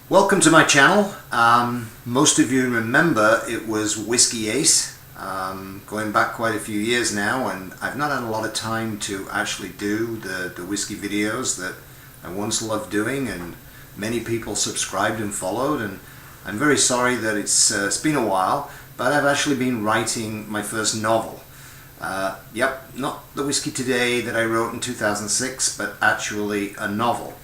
Welcome to my channel. Most of you remember it was Whiskey Ace, going back quite a few years now, and I've not had a lot of time to actually do the whiskey videos that I once loved doing, and many people subscribed and followed, and I'm very sorry that it's been a while, but I've actually been writing my first novel. Yep, not the Whiskey Today that I wrote in 2006, but actually a novel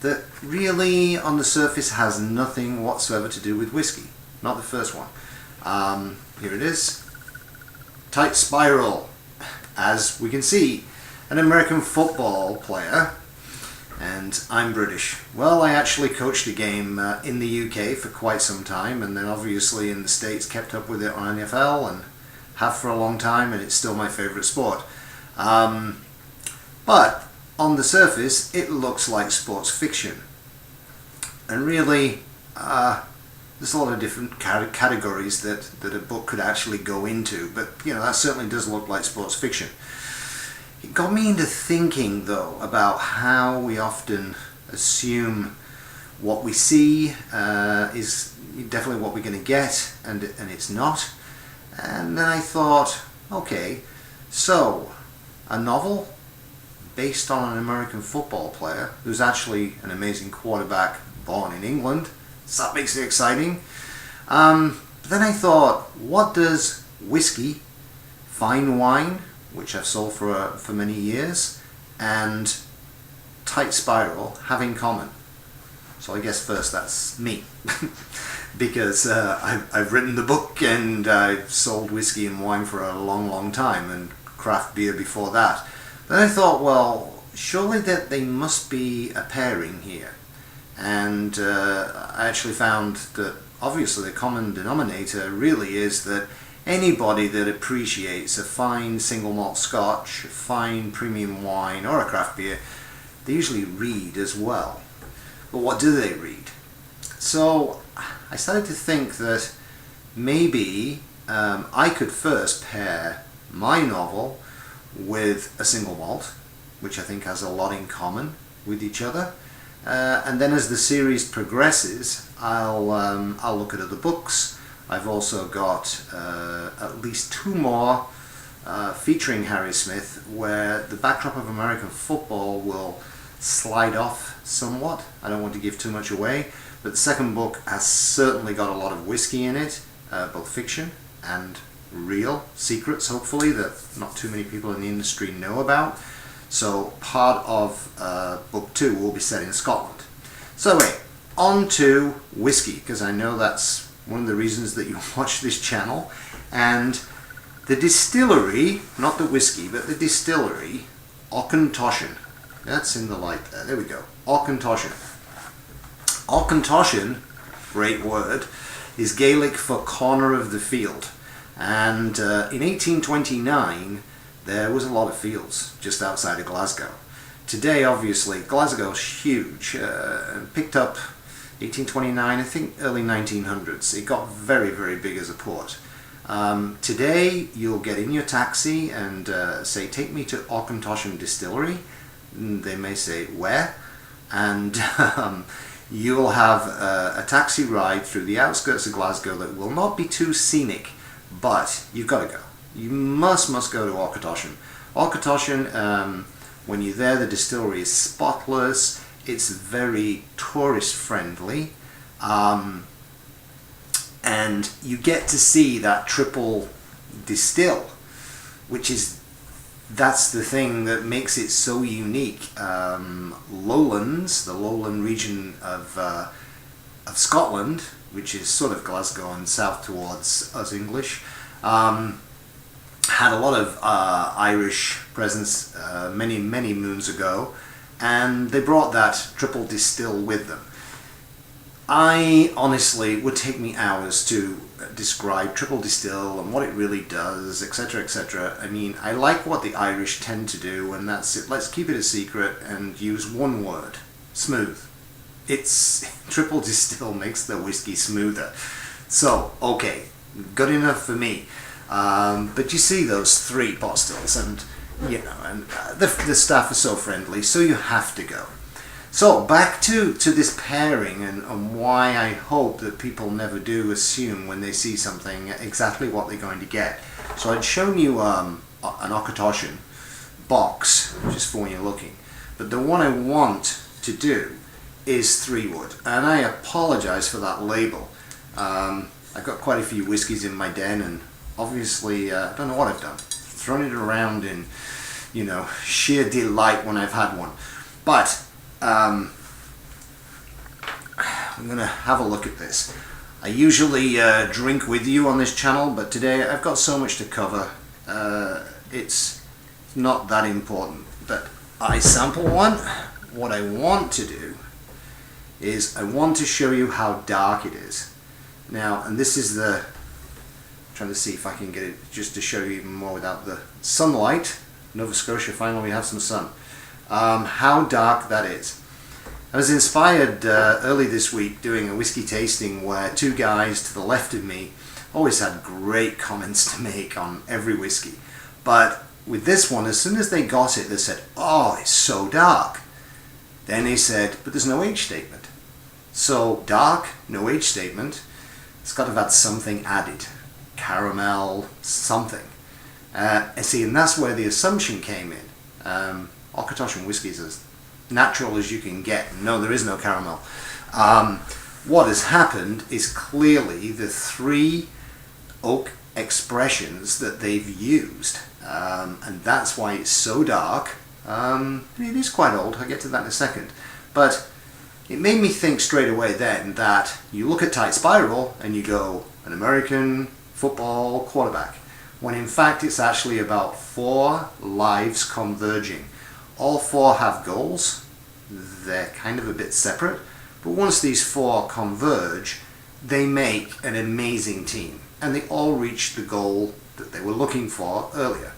that really on the surface has nothing whatsoever to do with whiskey. Not the first one. Here it is. Tight Spiral. As we can see, an American football player, and I'm British. Well, I actually coached a game in the UK for quite some time, and then obviously in the States kept up with it on NFL and have for a long time, and it's still my favourite sport. But on the surface it looks like sports fiction, and really there's a lot of different categories that a book could actually go into, but you know, that certainly does look like sports fiction. It got me into thinking though about how we often assume what we see is definitely what we're going to get, and it's not. And then I thought, okay, so a novel based on an American football player who's actually an amazing quarterback born in England, so that makes it exciting. But then I thought, what does whiskey, fine wine, which I've sold for many years, and Tight Spiral have in common? So I guess first that's me. Because I've written the book, and I've sold whiskey and wine for a long time, and craft beer before that. Then I thought, well, surely that they must be a pairing here. And I actually found that obviously the common denominator really is that anybody that appreciates a fine single malt Scotch, a fine premium wine, or a craft beer, they usually read as well. But what do they read? So I started to think that maybe I could first pair my novel with a single malt, which I think has a lot in common with each other, and then as the series progresses I'll look at other books. I've also got at least two more featuring Harry Smith, where the backdrop of American football will slide off somewhat. I don't want to give too much away, but the second book has certainly got a lot of whiskey in it, both fiction and real secrets, hopefully, that not too many people in the industry know about. So part of book 2 will be set in Scotland. So anyway, on to whiskey, because I know that's one of the reasons that you watch this channel. And the distillery, not the whiskey, but the distillery, Auchentoshan. That's in the light there. There we go. Auchentoshan. Auchentoshan, great word, is Gaelic for corner of the field. And in 1829 there was a lot of fields just outside of Glasgow. Today obviously Glasgow's huge, picked up 1829, I think early 1900s. It got very big as a port. Today you'll get in your taxi and say, take me to Auchentoshan Distillery. They may say, where? And you'll have a taxi ride through the outskirts of Glasgow that will not be too scenic, but you've got to go. You must go to Auchentoshan. Auchentoshan, when you're there, the distillery is spotless. It's very tourist friendly, and you get to see that triple distill, which is, that's the thing that makes it so unique. Lowlands, the lowland region of Scotland, which is sort of Glasgow and south towards us English, had a lot of Irish presence many moons ago, and they brought that triple distill with them. I honestly, would take me hours to describe triple distill and what it really does, etc, etc. I mean, I like what the Irish tend to do, and that's it. Let's keep it a secret and use one word: smooth. It's triple distill makes the whiskey smoother. So okay, good enough for me. But you see those 3 pot stills, and you know, and the staff are so friendly, so you have to go. So back to this pairing and why I hope that people never do assume when they see something exactly what they're going to get. So I'd shown you an Auchentoshan box, just for when you're looking. But the one I want to do is 3 wood, and I apologize for that label. I've got quite a few whiskies in my den, and obviously I don't know what I've done. Thrown it around in, you know, sheer delight when I've had one. But I'm gonna have a look at this. I usually drink with you on this channel, but today I've got so much to cover. It's not that important. But I sample one. What I want to do is I want to show you how dark it is. Now, and this is the, I'm trying to see if I can get it just to show you even more without the sunlight. Nova Scotia, finally we have some sun. How dark that is. I was inspired early this week doing a whiskey tasting where 2 guys to the left of me always had great comments to make on every whiskey. But with this one, as soon as they got it, they said, "Oh, it's so dark." Then they said, "But there's no age statement." So dark, no age statement, it's got to have had something added. Caramel, something. See, and that's where the assumption came in. Auchentoshan whiskey is as natural as you can get. No, there is no caramel. What has happened is clearly the 3 oak expressions that they've used, and that's why it's so dark. It is quite old, I'll get to that in a second, but it made me think straight away then that you look at Tight Spiral and you go, an American football quarterback, when in fact it's actually about 4 lives converging. All 4 have goals. They're kind of a bit separate, but once these 4 converge, they make an amazing team, and they all reach the goal that they were looking for earlier.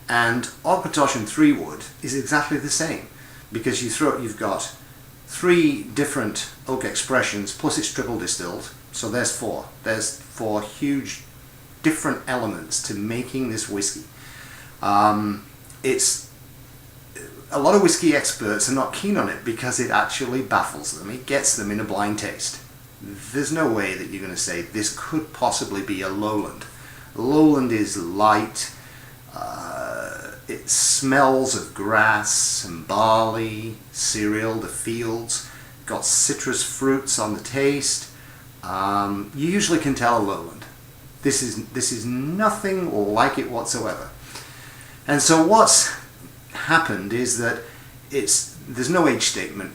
And Auchentoshan 3 wood is exactly the same, because you've got 3 different oak expressions, plus it's triple distilled, so there's 4. There's 4 huge different elements to making this whiskey. It's a lot of whiskey experts are not keen on it because it actually baffles them. It gets them in a blind taste. There's no way that you're going to say this could possibly be a lowland. Lowland is light. It smells of grass and barley, cereal, the fields. Got citrus fruits on the taste. You usually can tell a lowland. This is nothing like it whatsoever. And so what's happened is that there's no age statement,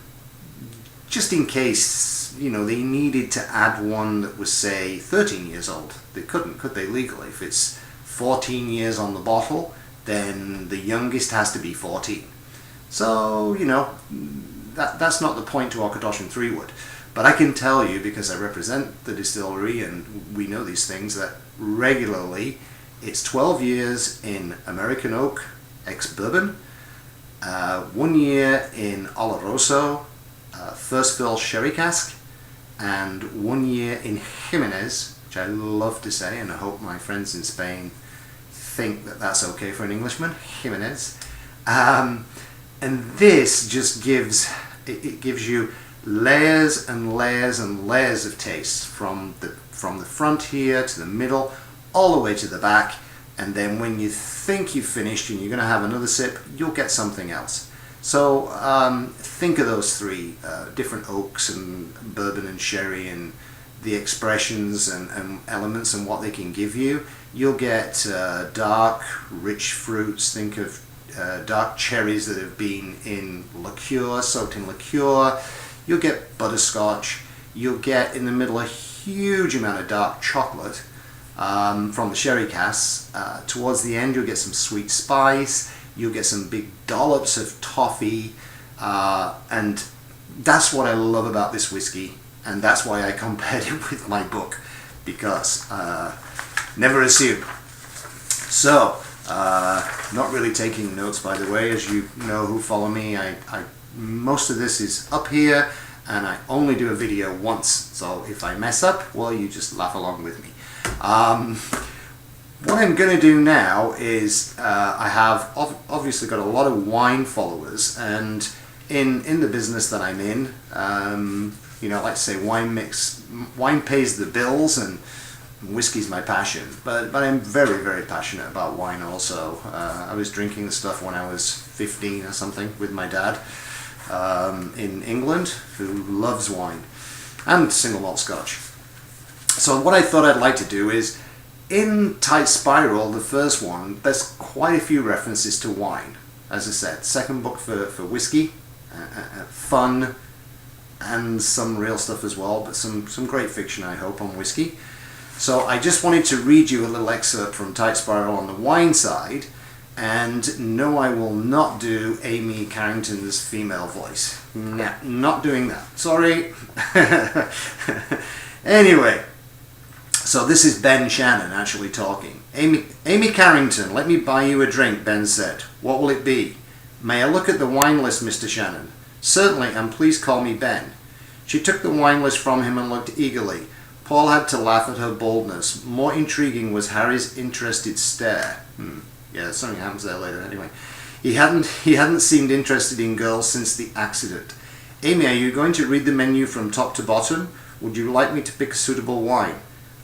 just in case, you know, they needed to add one that was, say, 13 years old. They couldn't, could they, legally? If it's 14 years on the bottle, then the youngest has to be 14. So, you know, that's not the point to Auchentoshan 3 wood. But I can tell you, because I represent the distillery and we know these things, that regularly it's 12 years in American oak ex-bourbon, 1 year in Oloroso, first fill sherry cask, and 1 year in Jimenez, which I love to say, and I hope my friends in Spain think that that's okay for an Englishman, Jimenez. And this just gives you layers and layers and layers of taste from the front here to the middle, all the way to the back. And then when you think you've finished and you're going to have another sip, you'll get something else. So think of those 3 different oaks and bourbon and sherry and the expressions and elements and what they can give you. You'll get dark, rich fruits. Think of dark cherries that have been in liqueur, soaked in liqueur. You'll get butterscotch. You'll get in the middle a huge amount of dark chocolate. From the sherry casks. Towards the end you'll get some sweet spice, you'll get some big dollops of toffee, and that's what I love about this whiskey, and that's why I compared it with my book, because never assume. So, not really taking notes, by the way, as you know who follow me. Most of this is up here, and I only do a video once, so if I mess up, well, you just laugh along with me. What I'm going to do now is I have obviously got a lot of wine followers, and in the business that I'm in, you know, like I say, wine pays the bills, and whiskey's my passion. But I'm very, very passionate about wine also. I was drinking the stuff when I was 15 or something with my dad in England, who loves wine and single malt Scotch. So what I thought I'd like to do is, in Tight Spiral, the first one, there's quite a few references to wine. As I said, second book for whiskey, fun, and some real stuff as well, but some great fiction, I hope, on whiskey. So I just wanted to read you a little excerpt from Tight Spiral on the wine side, and no, I will not do Amy Carrington's female voice. Nah, not doing that. Sorry. Anyway, so this is Ben Shannon actually talking. Amy Carrington, let me buy you a drink, Ben said. What will it be? May I look at the wine list, Mr. Shannon? Certainly, and please call me Ben. She took the wine list from him and looked eagerly. Paul had to laugh at her boldness. More intriguing was Harry's interested stare. Yeah, something happens there later anyway. He hadn't seemed interested in girls since the accident. Amy, are you going to read the menu from top to bottom? Would you like me to pick a suitable wine?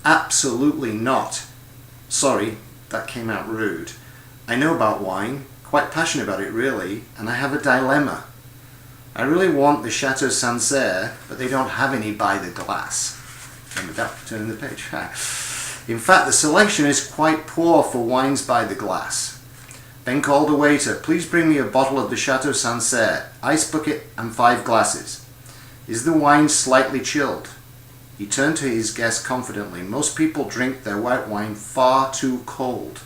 Absolutely not. Sorry, that came out rude. I know about wine, quite passionate about it really, and I have a dilemma. I really want the Chateau Sancerre, but they don't have any by the glass. And with that, turning the page. In fact, the selection is quite poor for wines by the glass. Ben called a waiter. Please bring me a bottle of the Chateau Sancerre, ice bucket and 5 glasses. Is the wine slightly chilled? He turned to his guest confidently. Most people drink their white wine far too cold.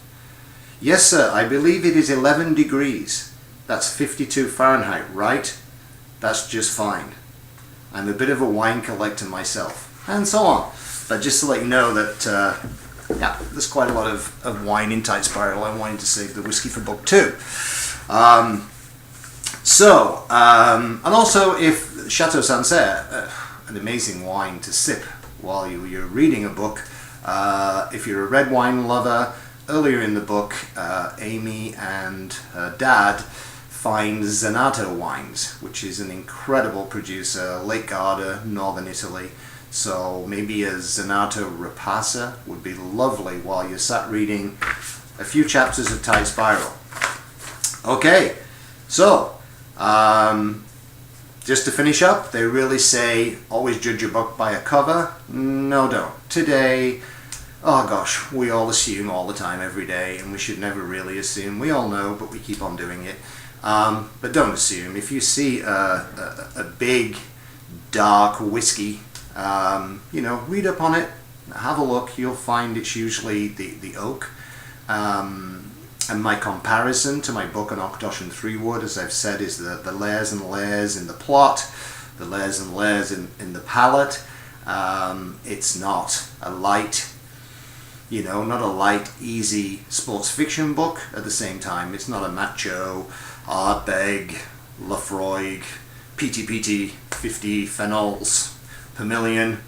Yes, sir, I believe it is 11 degrees. That's 52 Fahrenheit, right? That's just fine. I'm a bit of a wine collector myself. And so on. But just to let you know that, yeah, there's quite a lot of wine in Tight Spiral. I wanted to save the whiskey for book 2. And also, if Chateau Sancerre, an amazing wine to sip while you're reading a book. If you're a red wine lover, earlier in the book, Amy and her dad find Zenato Wines, which is an incredible producer, Lake Garda, northern Italy. So maybe a Zenato Rapasa would be lovely while you're sat reading a few chapters of Tight Spiral. Okay, so just to finish up, they really say always judge a book by a cover. No, don't. Today, oh gosh, we all assume all the time, every day, and we should never really assume. We all know, but we keep on doing it. But don't assume. If you see a big, dark whiskey, you know, read up on it, have a look. You'll find it's usually the oak. And my comparison to my book on Auchentoshan 3 wood, as I've said, is the layers and layers in the plot, the layers and layers in the palette. It's not a light, you know, not a light, easy sports fiction book. At the same time, it's not a macho, Ardbeg, Lafroig, PT, 50 phenols per million.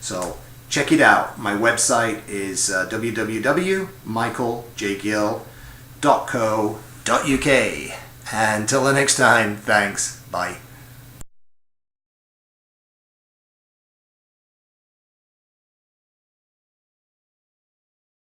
So check it out. My website is www.michaeljgill.co.uk. Until the next time, thanks. Bye.